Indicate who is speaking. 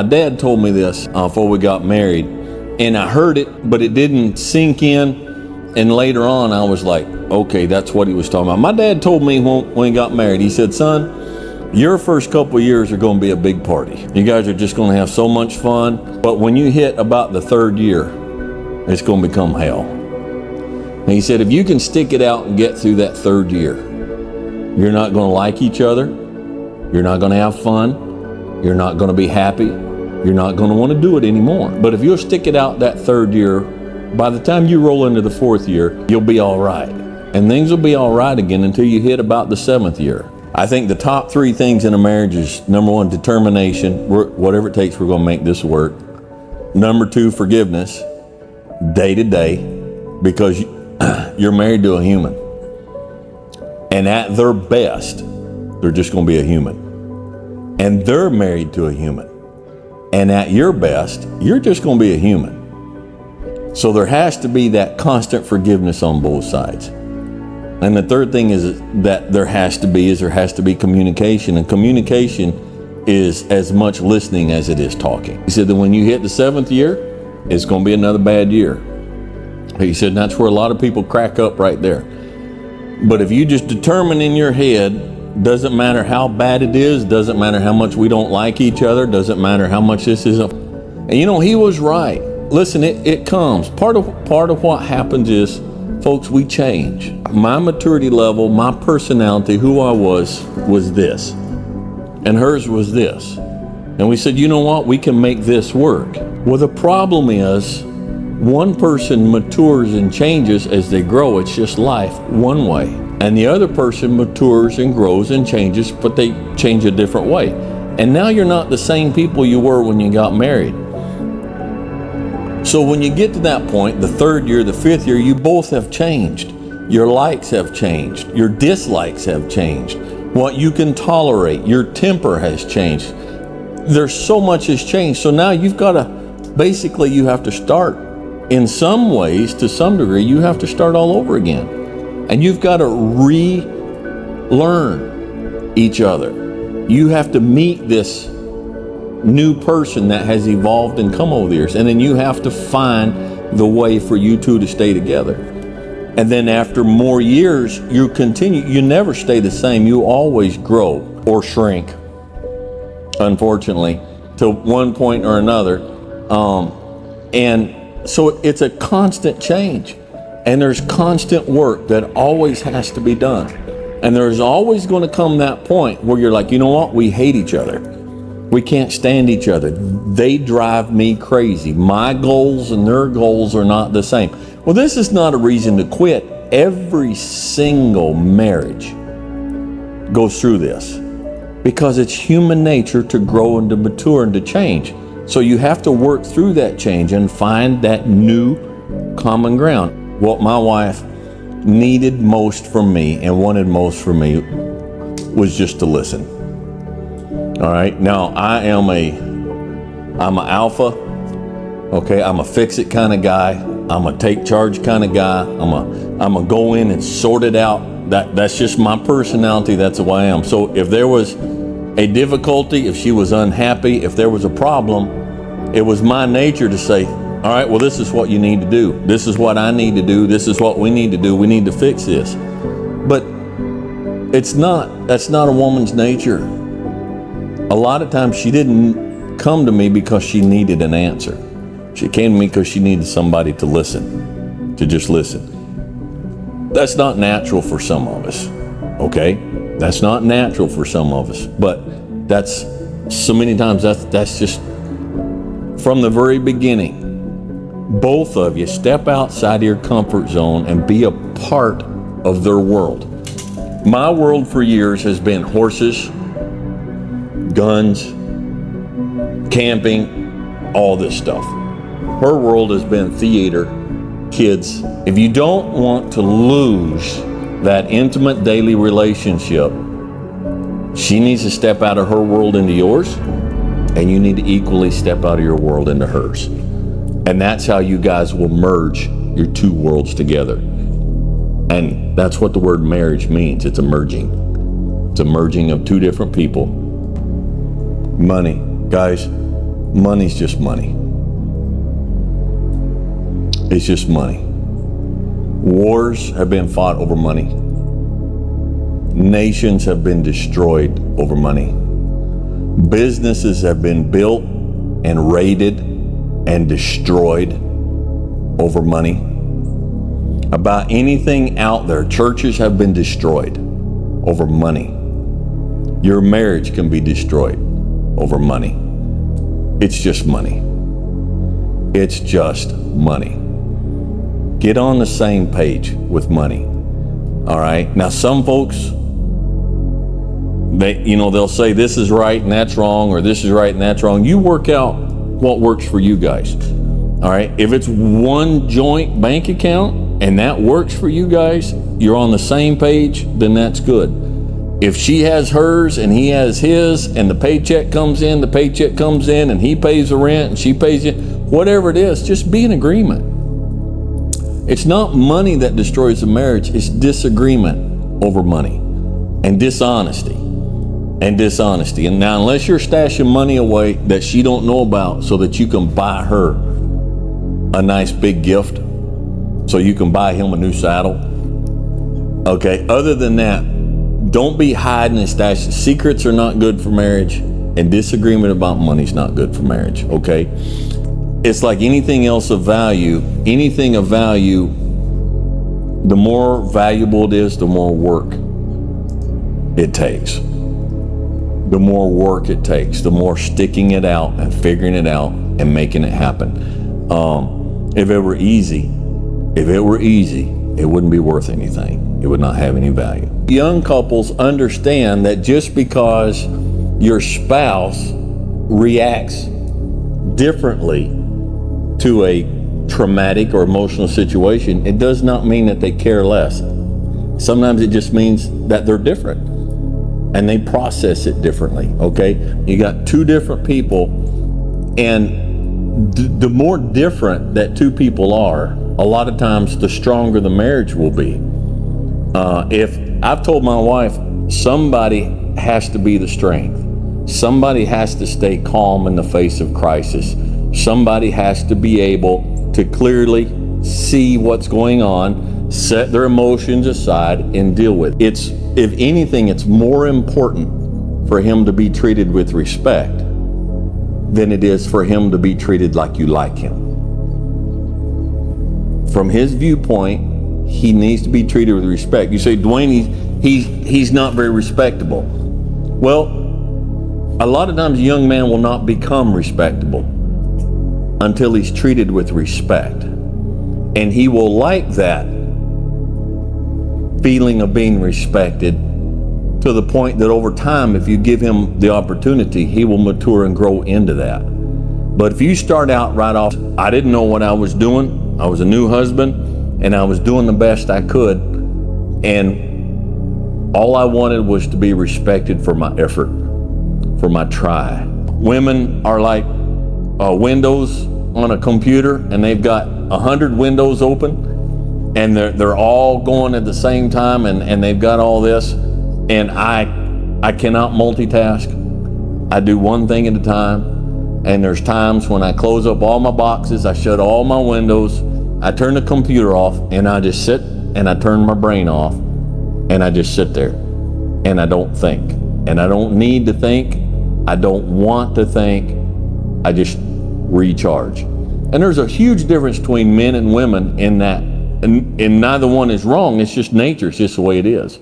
Speaker 1: My dad told me this before we got married, and I heard it, but it didn't sink in. And later on, I was like, okay, that's what he was talking about. My dad told me when we got married, he said, son, your first couple of years are going to be a big party. You guys are just going to have so much fun. But when you hit about the third year, it's going to become hell. And he said, if you can stick it out and get through that third year, you're not going to like each other. You're not going to have fun. You're not going to be happy. You're not going to want to do it anymore. But if you'll stick it out that third year, by the time you roll into the fourth year, you'll be all right. And things will be all right again until you hit about the seventh year. I think the top three things in a marriage is, number one, determination. Whatever it takes, we're going to make this work. Number two, forgiveness, day to day, because you're married to a human. And at their best, they're just going to be a human. And they're married to a human. And at your best, you're just going to be a human. So there has to be that constant forgiveness on both sides. And the third thing is that there has to be communication. And communication is as much listening as it is talking. He said that when you hit the seventh year, it's going to be another bad year. He said that's where a lot of people crack up right there. But if you just determine in your head, doesn't matter how bad it is, doesn't matter how much we don't like each other, doesn't matter how much this is. And you know, he was right. Listen, it comes. Part of what happens is, folks, we change. My maturity level, my personality, who I was this. And hers was this. And we said, you know what? We can make this work. Well, the problem is, one person matures and changes as they grow. It's just life one way. And the other person matures and grows and changes, but they change a different way. And now you're not the same people you were when you got married. So when you get to that point, the third year, the fifth year, you both have changed. Your likes have changed. Your dislikes have changed. What you can tolerate, your temper has changed. There's so much has changed. So now you've got to, basically you have to start, in some ways, to some degree, you have to start all over again. And you've got to relearn each other. You have to meet this new person that has evolved and come over the years, and then you have to find the way for you two to stay together. And then after more years, you continue. You never stay the same. You always grow or shrink, unfortunately, to one point or another. And so it's a constant change, and there's constant work that always has to be done. And there's always going to come that point where you're like, you know what? We hate each other. We can't stand each other. They drive me crazy. My goals and their goals are not the same. Well, this is not a reason to quit. Every single marriage goes through this because it's human nature to grow and to mature and to change. So you have to work through that change and find that new common ground. What my wife needed most from me and wanted most from me was just to listen. All right, now I'm an alpha, okay? I'm a fix-it kind of guy. I'm a take charge kind of guy. I'm a go in and sort it out. That's just my personality. That's the way I am. So if there was a difficulty, if she was unhappy, if there was a problem, it was my nature to say, all right, well, this is what you need to do. This is what I need to do. This is what we need to do. We need to fix this. But that's not a woman's nature. A lot of times she didn't come to me because she needed an answer. She came to me because she needed somebody to listen, to just listen. That's not natural for some of us, okay? That's not natural for some of us, but that's so many times that's just from the very beginning. Both of you step outside of your comfort zone and be a part of their world. My world for years has been horses, guns, camping, all this stuff. Her world has been theater, kids. If you don't want to lose that intimate daily relationship, she needs to step out of her world into yours, and you need to equally step out of your world into hers. And that's how you guys will merge your two worlds together. And that's what the word marriage means. It's a merging. It's a merging of two different people. Money. Guys, Money's just money. It's just money. Wars have been fought over money. Nations have been destroyed over money. Businesses have been built and raided and destroyed over money. About anything out there, churches have been destroyed over money. Your marriage can be destroyed over money. It's just money. It's just money. Get on the same page with money. All right. Now, some folks, they'll say this is right and that's wrong, or this is right and that's wrong. You work out what works for you guys. All right. If it's one joint bank account and that works for you guys, you're on the same page, then that's good. If she has hers and he has his, and the paycheck comes in, and he pays the rent and she pays it, whatever it is, just be in agreement. It's not money that destroys a marriage, it's disagreement over money and dishonesty. And now, unless you're stashing money away that she don't know about so that you can buy her a nice big gift, so you can buy him a new saddle. Okay, other than that, don't be hiding and stashing. Secrets are not good for marriage, and disagreement about money is not good for marriage, okay? It's like anything else of value. Anything of value, the more valuable it is, the more work it takes. The more work it takes, the more sticking it out and figuring it out and making it happen. If it were easy, it wouldn't be worth anything. It would not have any value. Young couples understand that just because your spouse reacts differently to a traumatic or emotional situation, it does not mean that they care less. Sometimes it just means that they're different and they process it differently, okay? You got two different people, and the more different that two people are, a lot of times the stronger the marriage will be. If I've told my wife, somebody has to be the strength. Somebody has to stay calm in the face of crisis. Somebody has to be able to clearly see what's going on, set their emotions aside, and deal with it. If anything, it's more important for him to be treated with respect than it is for him to be treated like you like him. From his viewpoint, he needs to be treated with respect. You say, Dwayne, he's not very respectable. Well, a lot of times a young man will not become respectable until he's treated with respect. And he will like that feeling of being respected to the point that over time, if you give him the opportunity, he will mature and grow into that. But if you start out right off, I didn't know what I was doing. I was a new husband and I was doing the best I could. And all I wanted was to be respected for my effort, for my try. Women are like windows on a computer, and they've got 100 windows open, and they're all going at the same time, and they've got all this, and I cannot multitask. I do one thing at a time, and there's times when I close up all my boxes, I shut all my windows, I turn the computer off, and I just sit and I turn my brain off, and I just sit there, and I don't think, and I don't need to think, I don't want to think, I just recharge. And there's a huge difference between men and women in that, and neither one is wrong. It's just nature. It's just the way it is.